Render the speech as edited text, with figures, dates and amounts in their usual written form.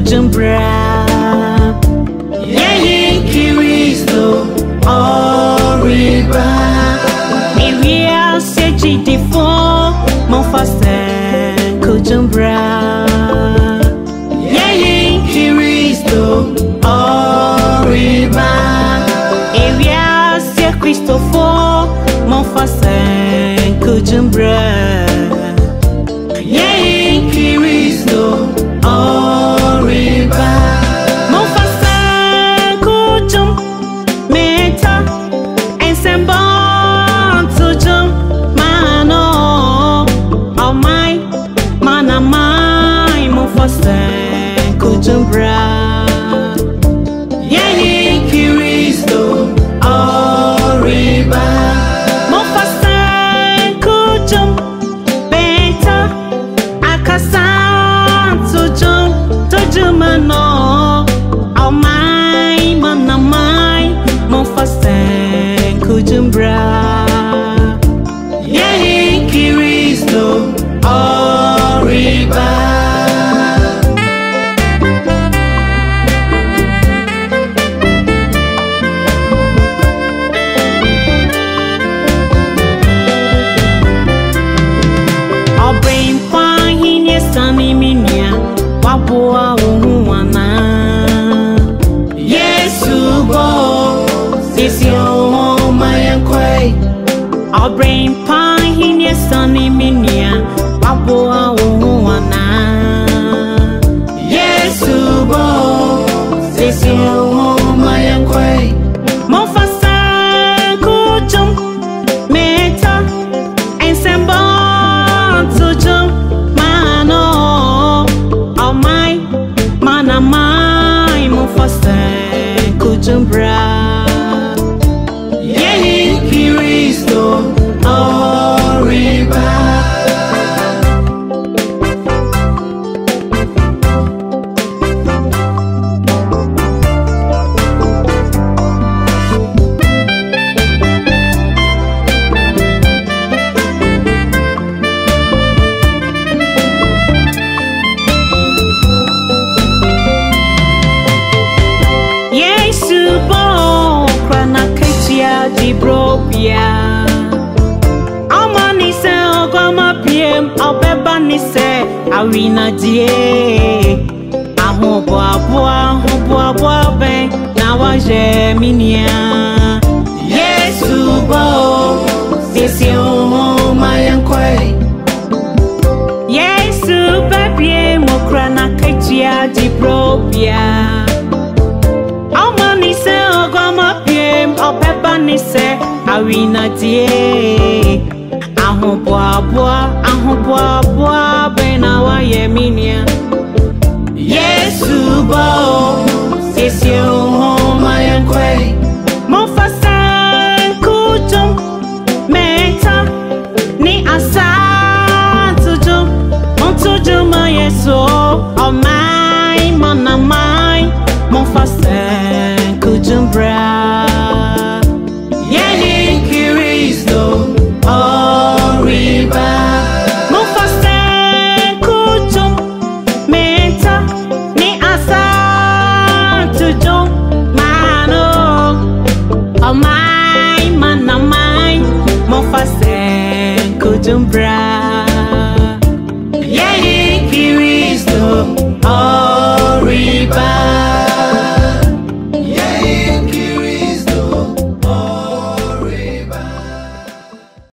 kujumbra. Yehi Kristo oriba. Ewia seji defo mon fase kujumbra. Yehi Kristo oriba. Ewia se Kristo fo mon fase kujumbra. Yehi Kristo oriba. Mon fase kujum meta ensemble tujum mano. Oh my mana my mon fase kujumbra. Yehi Kristo oriba. Mon fase kujum beta akasan tujum mano. Oh my mana my mon fase kujumbra. Yehi Kristo oriba. Wabua uhuana Yesu bo sisi o mayankwe. Our brain pain yes sunny minia. Wabua uhuana Yesu bo sisi o mayankwe. Mon fasa kujum meta ensemble tujum mano. Oh my mana my mon fase kujumbra. Yehi Kristo oriba. Dibrobia Amani se ogama piem Obeba ni se awina die Ahoboa ben na waje minia. Yesu bo sisi o mayankwe. Yesu bebie mokra na kechia dibrobia Amani se ogama piem Obeba ni se awina die Ahoboa ben na waje minia. Yesu bo sisi o mayankwe. Mon fasa kujum meta ni asa tujum. Mon tujum ma Yesu. Oh my mana my. Mon fasa kujumbra. Yehi Kristo oriba. Mon fasa kujum meta ni asa tujum mano. Oh my mana my mon fase kujumbra.